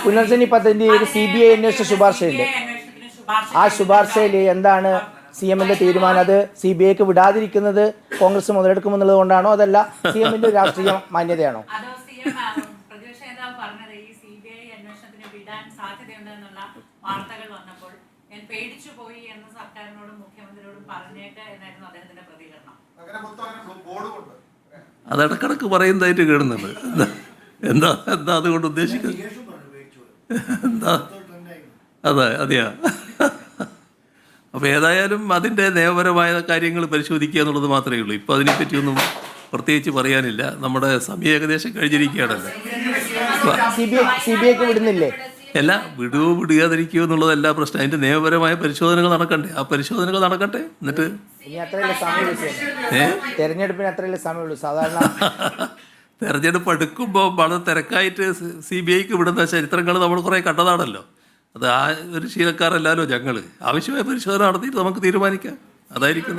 പുനർജനി പദ്ധതി ഒരു CBI അന്വേഷണ ശുപാർശയുണ്ട്. ആ ശുപാർശയിൽ എന്താണ് CM-ന്റെ തീരുമാനം? അത് CBIക്ക് വിടാതിരിക്കുന്നത് കോൺഗ്രസ് മുതലെടുക്കുമെന്നുള്ളത് കൊണ്ടാണോ, അതല്ല CM-ന്റെ രാഷ്ട്രീയ മാന്യതയാണോ? പ്രതിപക്ഷ നേതാവ് പറഞ്ഞത് ഈ CBI അന്വേഷണത്തിന് വിടാൻ സാധ്യതയുണ്ടെന്നുള്ള വാർത്തകൾ വന്നപ്പോൾ ഞാൻ പേടിച്ചു പോയി എന്ന് സർക്കാരിനോടും മുഖ്യമന്ത്രിയോടും പറഞ്ഞേക്ക് എന്നായിരുന്നു അദ്ദേഹത്തിന്റെ പ്രതികരണം. അതിടക്കിടക്ക് പറയുന്നതായിട്ട് കേടുന്നുണ്ട്. എന്താ എന്താ അതുകൊണ്ട് ഉദ്ദേശിക്കുന്നത്? എന്താ അതെയാ. അപ്പോൾ ഏതായാലും അതിൻ്റെ നിയമപരമായ കാര്യങ്ങൾ പരിശോധിക്കുക എന്നുള്ളത് മാത്രമേ ഉള്ളൂ. ഇപ്പോൾ അതിനെപ്പറ്റിയൊന്നും പ്രത്യേകിച്ച് പറയാനില്ല. നമ്മുടെ സമയം ഏകദേശം കഴിഞ്ഞിരിക്കുകയാണല്ലോ. CBIക്ക് വിടുന്നില്ലേ? അല്ല, വിടുകയോ എന്നുള്ളതല്ല പ്രശ്നം. അതിൻ്റെ നിയമപരമായ പരിശോധനകൾ നടക്കണ്ടേ? ആ പരിശോധനകൾ നടക്കട്ടെ. എന്നിട്ട് തെരഞ്ഞെടുപ്പിന് അത്രയല്ലേ സമയമുള്ളൂ സാധാരണ. തെരഞ്ഞെടുപ്പ് അടുക്കുമ്പോൾ വളരെ തിരക്കായിട്ട് CBIക്ക് വിടുന്ന ചരിത്രങ്ങൾ നമ്മൾ കുറേ കണ്ടതാണല്ലോ. അത് ആ ഒരു ശീലക്കാരല്ലല്ലോ ഞങ്ങൾ. ആവശ്യമായ പരിശോധന നടത്തിയിട്ട് നമുക്ക് തീരുമാനിക്കാം. അതായിരിക്കും.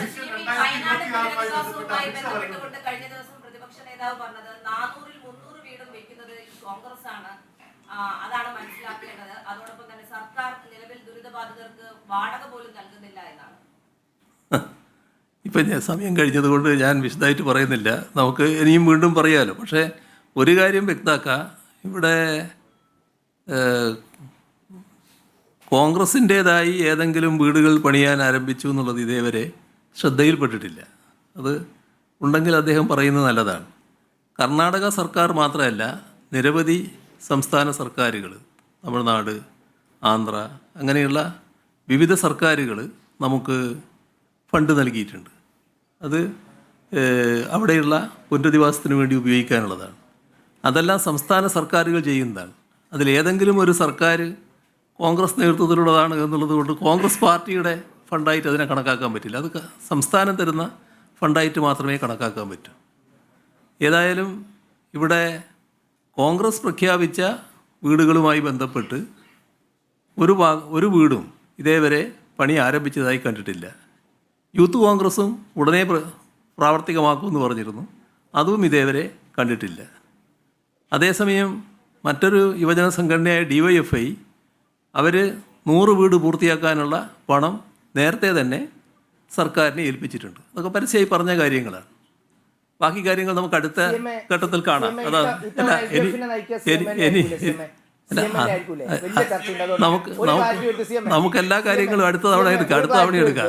അതാണ് മനസ്സിലാക്കേണ്ടത്. അതോടൊപ്പം തന്നെ സർക്കാർ നിലവിൽ ദുരിതബാധിതർക്ക് വാടക പോലും നൽകുന്നില്ല എന്നാണ്. ഇപ്പം ഞാൻ സമയം കഴിഞ്ഞത് കൊണ്ട് ഞാൻ വിശദമായിട്ട് പറയുന്നില്ല. നമുക്ക് ഇനിയും വീണ്ടും പറയാമല്ലോ. പക്ഷേ ഒരു കാര്യം വ്യക്തമാക്കാം, ഇവിടെ കോൺഗ്രസിൻ്റേതായി ഏതെങ്കിലും വീടുകൾ പണിയാൻ ആരംഭിച്ചു എന്നുള്ളത് ഇതേവരെ ശ്രദ്ധയിൽപ്പെട്ടിട്ടില്ല. അത് ഉണ്ടെങ്കിൽ അദ്ദേഹം പറയുന്നത് നല്ലതാണ്. കർണാടക സർക്കാർ മാത്രമല്ല, നിരവധി സംസ്ഥാന സർക്കാരുകൾ, തമിഴ്നാട്, ആന്ധ്ര, അങ്ങനെയുള്ള വിവിധ സർക്കാരുകൾ നമുക്ക് ഫണ്ട് നൽകിയിട്ടുണ്ട്. അത് അവിടെയുള്ള പുനരധിവാസത്തിന് വേണ്ടി ഉപയോഗിക്കാനുള്ളതാണ്. അതെല്ലാം സംസ്ഥാന സർക്കാരുകൾ ചെയ്യുന്നതാണ്. അതിലേതെങ്കിലും ഒരു സർക്കാർ കോൺഗ്രസ് നേതൃത്വത്തിലുള്ളതാണ് എന്നുള്ളത് കൊണ്ട് കോൺഗ്രസ് പാർട്ടിയുടെ ഫണ്ടായിട്ട് അതിനെ കണക്കാക്കാൻ പറ്റില്ല. അത് സംസ്ഥാനം തരുന്ന ഫണ്ടായിട്ട് മാത്രമേ കണക്കാക്കാൻ പറ്റൂ. ഏതായാലും ഇവിടെ കോൺഗ്രസ് പ്രഖ്യാപിച്ച വീടുകളുമായി ബന്ധപ്പെട്ട് ഒരു വീടും ഇതേവരെ പണി ആരംഭിച്ചതായി കണ്ടിട്ടില്ല. യൂത്ത് കോൺഗ്രസും ഉടനെ പ്രാവർത്തികമാക്കുമെന്ന് പറഞ്ഞിരുന്നു. അതും ഇതേവരെ കണ്ടിട്ടില്ല. അതേസമയം മറ്റൊരു യുവജന സംഘടനയായ DYFI അവർ 100 വീട് പൂർത്തിയാക്കാനുള്ള പണം നേരത്തെ തന്നെ സർക്കാരിനെ ഏൽപ്പിച്ചിട്ടുണ്ട്. അതൊക്കെ പരസ്യമായി പറഞ്ഞ കാര്യങ്ങളാണ്. ബാക്കി കാര്യങ്ങൾ നമുക്ക് അടുത്ത ഘട്ടത്തിൽ കാണാം. അതാണ് നമുക്ക് എല്ലാ കാര്യങ്ങളും അടുത്ത തവണ എടുക്കാം.